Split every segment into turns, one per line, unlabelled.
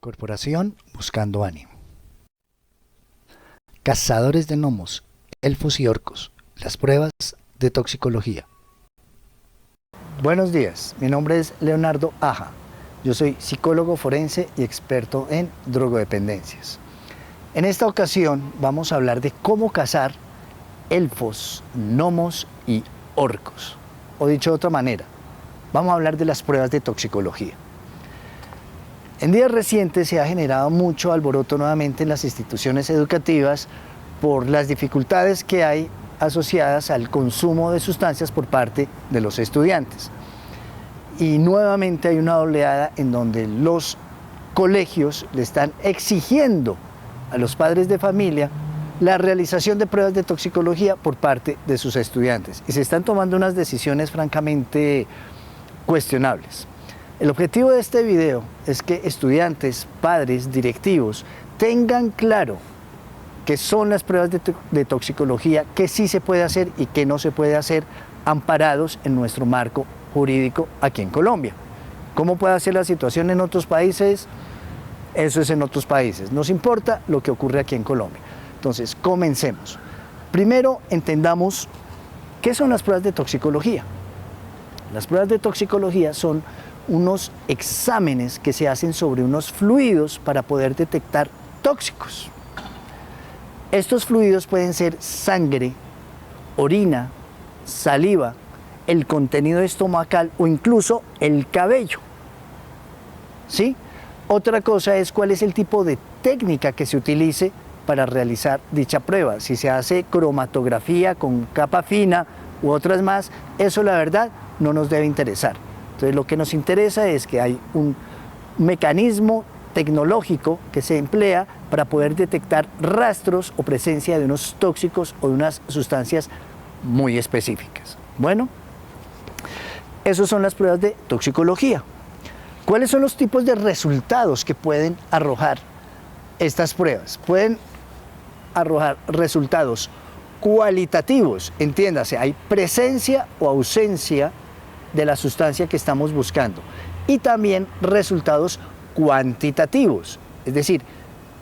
Corporación Buscando Ánimo. Cazadores de gnomos, elfos y orcos. Las pruebas de toxicología. Buenos días, mi nombre es Leonardo Aja. Yo soy psicólogo forense y experto en drogodependencias. En esta ocasión vamos a hablar de cómo cazar elfos, gnomos y orcos. O dicho de otra manera, vamos a hablar de las pruebas de toxicología. En días recientes se ha generado mucho alboroto nuevamente en las instituciones educativas por las dificultades que hay asociadas al consumo de sustancias por parte de los estudiantes. Y nuevamente hay una oleada en donde los colegios le están exigiendo a los padres de familia la realización de pruebas de toxicología por parte de sus estudiantes. Y se están tomando unas decisiones francamente cuestionables. El objetivo de este video es que estudiantes, padres, directivos tengan claro qué son las pruebas de toxicología, qué sí se puede hacer y qué no se puede hacer, amparados en nuestro marco jurídico aquí en Colombia. ¿Cómo puede ser la situación en otros países? Eso es en otros países. Nos importa lo que ocurre aquí en Colombia. Entonces, comencemos. Primero, entendamos qué son las pruebas de toxicología. Las pruebas de toxicología son unos exámenes que se hacen sobre unos fluidos para poder detectar tóxicos. Estos fluidos pueden ser sangre, orina, saliva, el contenido estomacal o incluso el cabello. ¿Sí? Otra cosa es cuál es el tipo de técnica que se utilice para realizar dicha prueba. Si se hace cromatografía con capa fina u otras más, eso la verdad no nos debe interesar. Entonces lo que nos interesa es que hay un mecanismo tecnológico que se emplea para poder detectar rastros o presencia de unos tóxicos o de unas sustancias muy específicas. Bueno, esas son las pruebas de toxicología. ¿Cuáles son los tipos de resultados que pueden arrojar estas pruebas? Pueden arrojar resultados cualitativos, entiéndase, hay presencia o ausencia de la sustancia que estamos buscando, y también resultados cuantitativos, es decir,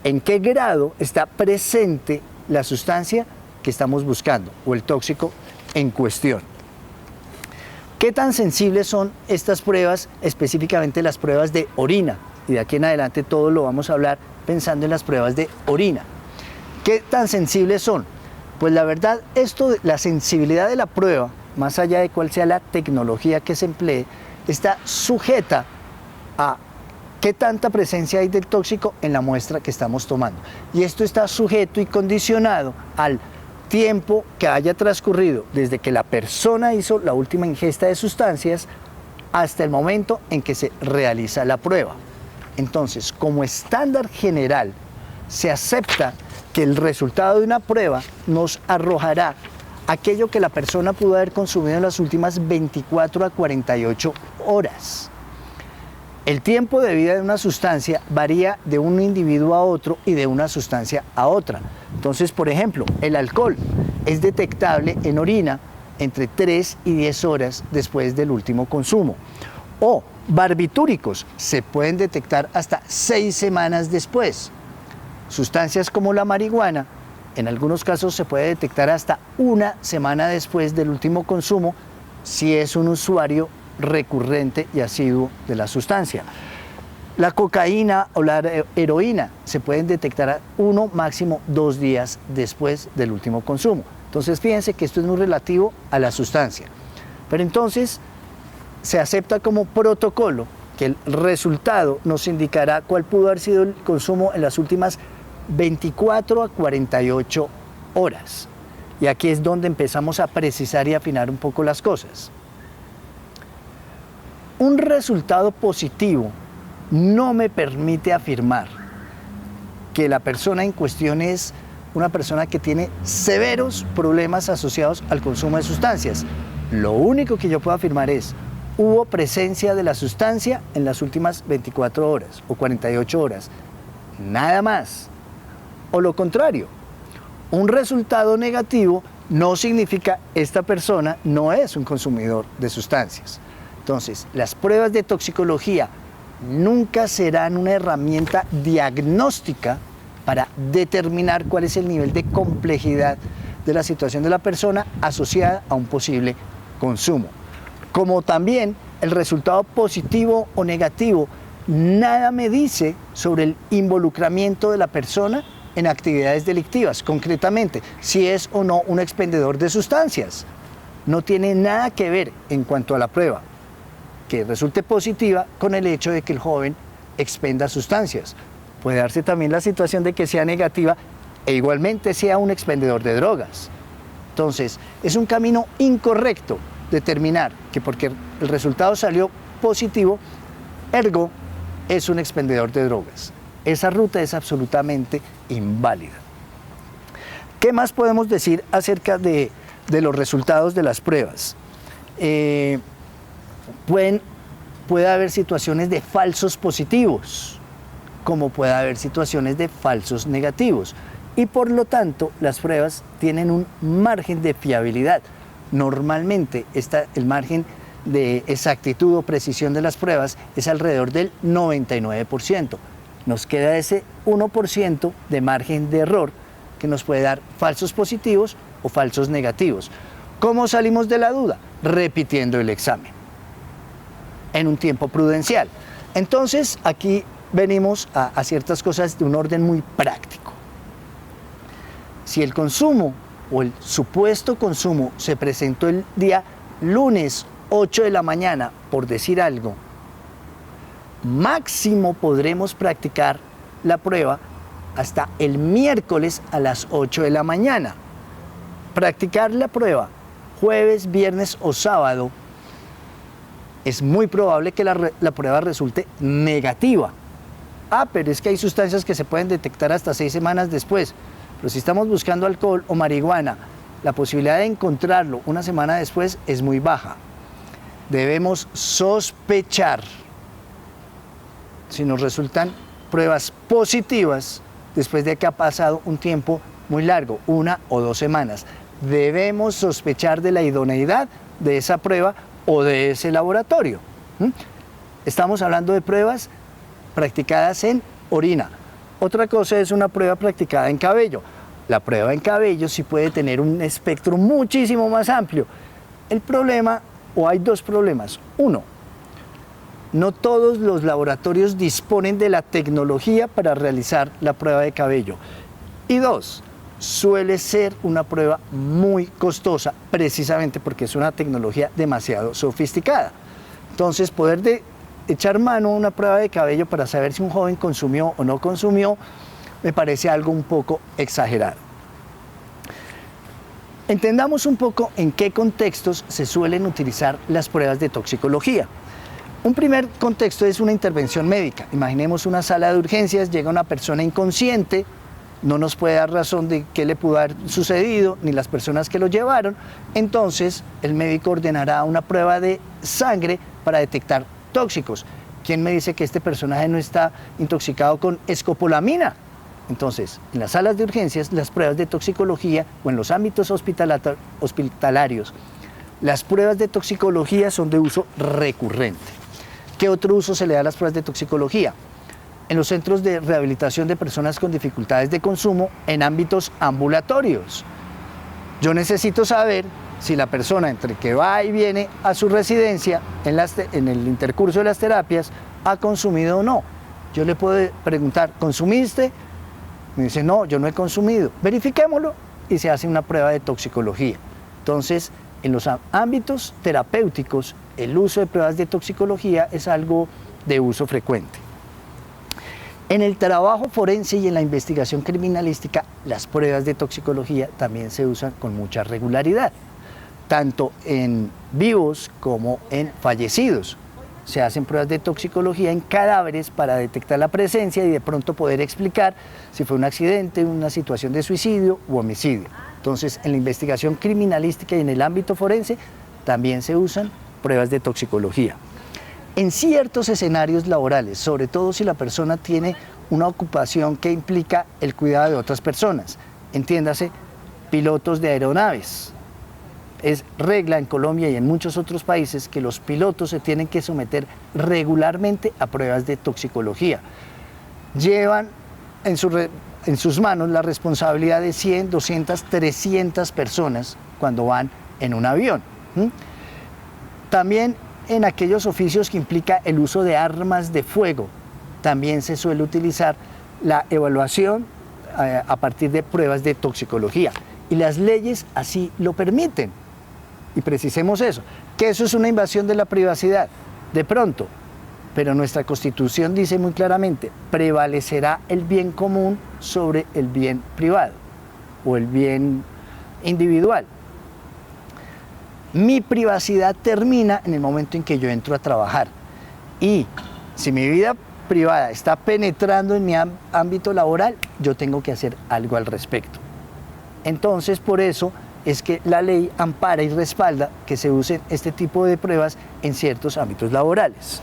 en qué grado está presente la sustancia que estamos buscando o el tóxico en cuestión. ¿Qué tan sensibles son estas pruebas, específicamente las pruebas de orina? Y de aquí en adelante todo lo vamos a hablar pensando en las pruebas de orina. ¿Qué tan sensibles son? Pues la verdad, la sensibilidad de la prueba, más allá de cuál sea la tecnología que se emplee, está sujeta a qué tanta presencia hay del tóxico en la muestra que estamos tomando. Y esto está sujeto y condicionado al tiempo que haya transcurrido desde que la persona hizo la última ingesta de sustancias hasta el momento en que se realiza la prueba. Entonces, como estándar general, se acepta que el resultado de una prueba nos arrojará aquello que la persona pudo haber consumido en las últimas 24 a 48 horas. El tiempo de vida de una sustancia varía de un individuo a otro y de una sustancia a otra. Entonces, por ejemplo, el alcohol es detectable en orina entre 3 y 10 horas después del último consumo. O barbitúricos se pueden detectar hasta 6 semanas después. Sustancias como la marihuana, en algunos casos se puede detectar hasta 1 semana después del último consumo si es un usuario recurrente y asiduo de la sustancia. La cocaína o la heroína se pueden detectar a 1, máximo 2 días después del último consumo. Entonces fíjense que esto es muy relativo a la sustancia. Pero entonces se acepta como protocolo que el resultado nos indicará cuál pudo haber sido el consumo en las últimas 24 a 48 horas. Y aquí es donde empezamos a precisar y afinar un poco las cosas. Un resultado positivo no me permite afirmar que la persona en cuestión es una persona que tiene severos problemas asociados al consumo de sustancias. Lo único que yo puedo afirmar es, hubo presencia de la sustancia en las últimas 24 horas o 48 horas. Nada más. O lo contrario, un resultado negativo no significa esta persona no es un consumidor de sustancias. Entonces, las pruebas de toxicología nunca serán una herramienta diagnóstica para determinar cuál es el nivel de complejidad de la situación de la persona asociada a un posible consumo. Como también el resultado positivo o negativo nada me dice sobre el involucramiento de la persona en actividades delictivas, concretamente, si es o no un expendedor de sustancias. No tiene nada que ver en cuanto a la prueba que resulte positiva con el hecho de que el joven expenda sustancias. Puede darse también la situación de que sea negativa e igualmente sea un expendedor de drogas. Entonces, es un camino incorrecto determinar que porque el resultado salió positivo, ergo es un expendedor de drogas. Esa ruta es absolutamente inválida. ¿Qué más podemos decir acerca de los resultados de las pruebas? Puede haber situaciones de falsos positivos, como puede haber situaciones de falsos negativos. Y por lo tanto, las pruebas tienen un margen de fiabilidad. Normalmente, el margen de exactitud o precisión de las pruebas es alrededor del 99%. Nos queda ese 1% de margen de error que nos puede dar falsos positivos o falsos negativos. ¿Cómo salimos de la duda? Repitiendo el examen en un tiempo prudencial. Entonces, aquí venimos a ciertas cosas de un orden muy práctico. Si el consumo o el supuesto consumo se presentó el día lunes 8 de la mañana, por decir algo, máximo podremos practicar la prueba hasta el miércoles a las 8 de la mañana. Practicar la prueba jueves, viernes o sábado, es muy probable que la prueba resulte negativa. Pero es que hay sustancias que se pueden detectar hasta 6 semanas después. Pero si estamos buscando alcohol o marihuana, la posibilidad de encontrarlo una semana después es muy baja. Debemos sospechar si nos resultan pruebas positivas después de que ha pasado un tiempo muy largo, 1 o 2 semanas. Debemos sospechar de la idoneidad de esa prueba o de ese laboratorio. Estamos hablando de pruebas practicadas en orina. Otra cosa es una prueba practicada en cabello. La prueba en cabello sí puede tener un espectro muchísimo más amplio. El problema, o hay dos problemas. Uno, no todos los laboratorios disponen de la tecnología para realizar la prueba de cabello. Y dos, suele ser una prueba muy costosa, precisamente porque es una tecnología demasiado sofisticada. Entonces, poder echar mano a una prueba de cabello para saber si un joven consumió o no consumió, me parece algo un poco exagerado. Entendamos un poco en qué contextos se suelen utilizar las pruebas de toxicología. Un primer contexto es una intervención médica. Imaginemos una sala de urgencias, llega una persona inconsciente, no nos puede dar razón de qué le pudo haber sucedido, ni las personas que lo llevaron. Entonces, el médico ordenará una prueba de sangre para detectar tóxicos. ¿Quién me dice que este personaje no está intoxicado con escopolamina? Entonces, en las salas de urgencias, las pruebas de toxicología o en los ámbitos hospitalarios, las pruebas de toxicología son de uso recurrente. ¿Qué otro uso se le da a las pruebas de toxicología? En los centros de rehabilitación de personas con dificultades de consumo en ámbitos ambulatorios. Yo necesito saber si la persona entre que va y viene a su residencia en el intercurso de las terapias ha consumido o no. Yo le puedo preguntar, ¿consumiste? Me dice, no, yo no he consumido. Verifiquémoslo y se hace una prueba de toxicología. Entonces, en los ámbitos terapéuticos, el uso de pruebas de toxicología es algo de uso frecuente. En el trabajo forense y en la investigación criminalística, las pruebas de toxicología también se usan con mucha regularidad, tanto en vivos como en fallecidos. Se hacen pruebas de toxicología en cadáveres para detectar la presencia y de pronto poder explicar si fue un accidente, una situación de suicidio u homicidio. Entonces, en la investigación criminalística y en el ámbito forense también se usan pruebas de toxicología. En ciertos escenarios laborales, sobre todo si la persona tiene una ocupación que implica el cuidado de otras personas, entiéndase, pilotos de aeronaves, es regla en Colombia y en muchos otros países que los pilotos se tienen que someter regularmente a pruebas de toxicología. Llevan en sus manos la responsabilidad de 100, 200, 300 personas cuando van en un avión. También en aquellos oficios que implica el uso de armas de fuego, también se suele utilizar la evaluación a partir de pruebas de toxicología. Y las leyes así lo permiten. Y precisemos eso, que eso es una invasión de la privacidad, de pronto. Pero nuestra Constitución dice muy claramente, prevalecerá el bien común sobre el bien privado o el bien individual. Mi privacidad termina en el momento en que yo entro a trabajar. Y si mi vida privada está penetrando en mi ámbito laboral, yo tengo que hacer algo al respecto. Entonces, por eso es que la ley ampara y respalda que se usen este tipo de pruebas en ciertos ámbitos laborales.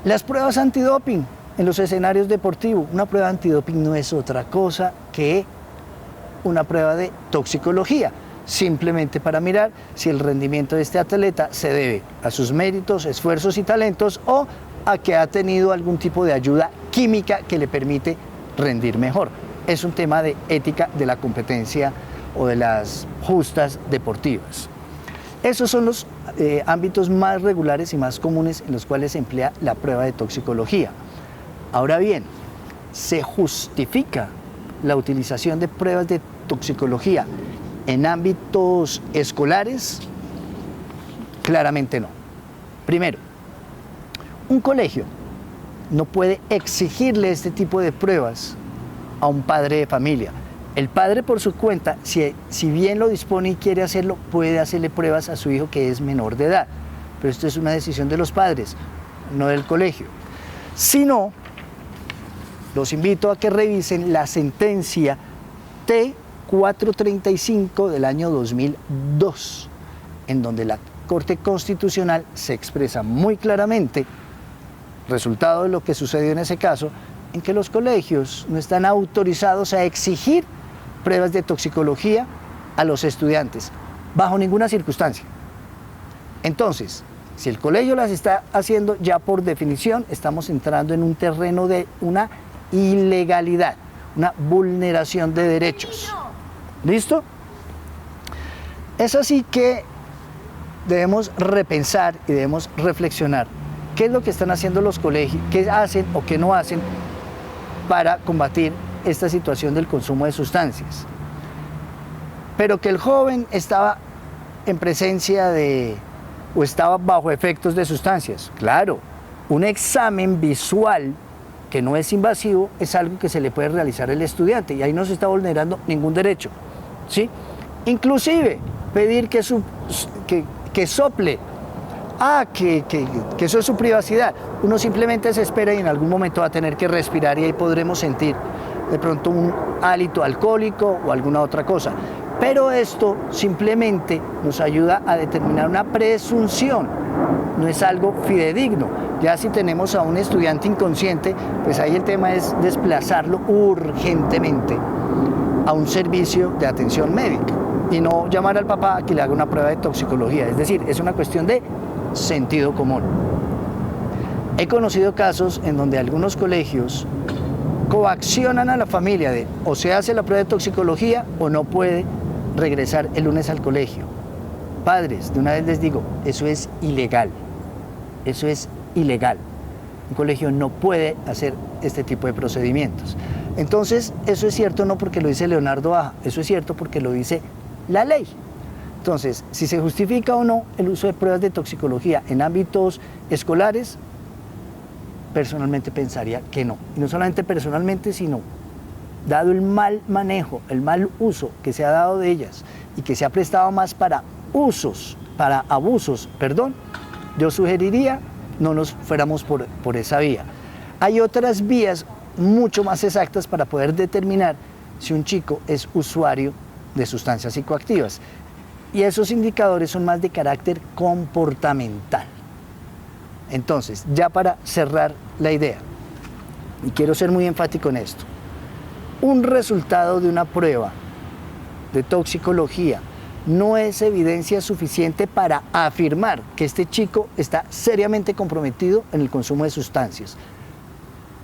Las pruebas antidoping en los escenarios deportivos. Una prueba antidoping no es otra cosa que una prueba de toxicología, simplemente para mirar si el rendimiento de este atleta se debe a sus méritos, esfuerzos y talentos o a que ha tenido algún tipo de ayuda química que le permite rendir mejor. Es un tema de ética de la competencia o de las justas deportivas. Esos son los ámbitos más regulares y más comunes en los cuales se emplea la prueba de toxicología. Ahora bien, ¿se justifica la utilización de pruebas de toxicología en ámbitos escolares? Claramente no. Primero, un colegio no puede exigirle este tipo de pruebas a un padre de familia. El padre por su cuenta, si bien lo dispone y quiere hacerlo, puede hacerle pruebas a su hijo que es menor de edad. Pero esto es una decisión de los padres, no del colegio. Si no, los invito a que revisen la sentencia T435 del año 2002, en donde la Corte Constitucional se expresa muy claramente, resultado de lo que sucedió en ese caso, en que los colegios no están autorizados a exigir pruebas de toxicología a los estudiantes, bajo ninguna circunstancia. Entonces, si el colegio las está haciendo, ya por definición estamos entrando en un terreno de una ilegalidad, una vulneración de derechos. ¿Listo? Es así que debemos repensar y debemos reflexionar qué es lo que están haciendo los colegios, qué hacen o qué no hacen para combatir esta situación del consumo de sustancias. Pero que el joven estaba en presencia o estaba bajo efectos de sustancias. Claro, un examen visual que no es invasivo es algo que se le puede realizar al estudiante y ahí no se está vulnerando ningún derecho, ¿sí? Inclusive pedir que sople, que eso es su privacidad. Uno simplemente se espera y en algún momento va a tener que respirar y ahí podremos sentir de pronto un hálito alcohólico o alguna otra cosa. Pero esto simplemente nos ayuda a determinar una presunción, no es algo fidedigno. Ya si tenemos a un estudiante inconsciente, pues ahí el tema es desplazarlo urgentemente a un servicio de atención médica y no llamar al papá a que le haga una prueba de toxicología. Es decir, es una cuestión de sentido común. He conocido casos en donde algunos colegios coaccionan a la familia de o se hace la prueba de toxicología o no puede regresar el lunes al colegio. Padres, de una vez les digo, eso es ilegal. Eso es ilegal. Un colegio no puede hacer este tipo de procedimientos. Entonces, eso es cierto no porque lo dice Leonardo Aja, eso es cierto porque lo dice la ley. Entonces, si se justifica o no el uso de pruebas de toxicología en ámbitos escolares, personalmente pensaría que no. Y no solamente personalmente, sino dado el mal manejo, el mal uso que se ha dado de ellas y que se ha prestado más para abusos, yo sugeriría no nos fuéramos por esa vía. Hay otras vías mucho más exactas para poder determinar si un chico es usuario de sustancias psicoactivas. Y esos indicadores son más de carácter comportamental. Entonces, ya para cerrar la idea, y quiero ser muy enfático en esto, un resultado de una prueba de toxicología no es evidencia suficiente para afirmar que este chico está seriamente comprometido en el consumo de sustancias.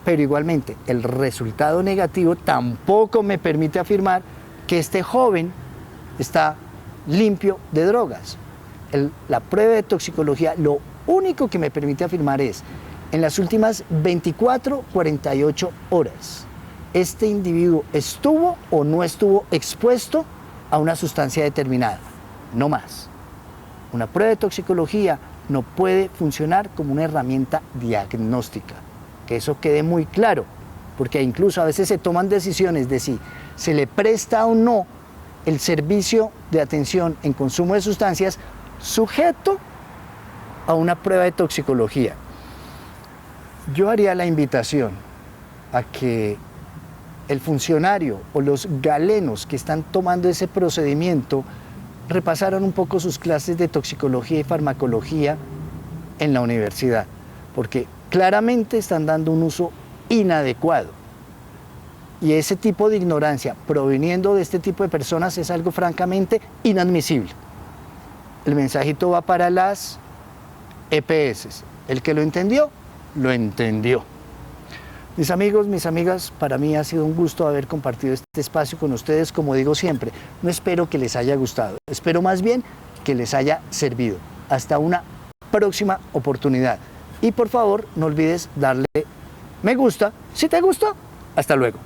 Pero igualmente, el resultado negativo tampoco me permite afirmar que este joven está limpio de drogas. La prueba de toxicología lo único que me permite afirmar es, en las últimas 24-48 horas, este individuo estuvo o no estuvo expuesto a una sustancia determinada, no más. Una prueba de toxicología no puede funcionar como una herramienta diagnóstica, que eso quede muy claro, porque incluso a veces se toman decisiones de si se le presta o no el servicio de atención en consumo de sustancias sujeto a una prueba de toxicología. Yo haría la invitación a que el funcionario o los galenos que están tomando ese procedimiento repasaran un poco sus clases de toxicología y farmacología en la universidad, porque claramente están dando un uso inadecuado. Y ese tipo de ignorancia proviniendo de este tipo de personas es algo francamente inadmisible. El mensajito va para las EPS. El que lo entendió, lo entendió. Mis amigos, mis amigas, para mí ha sido un gusto haber compartido este espacio con ustedes. Como digo siempre, no espero que les haya gustado, espero más bien que les haya servido. Hasta una próxima oportunidad. Y por favor, no olvides darle me gusta si te gustó. Hasta luego.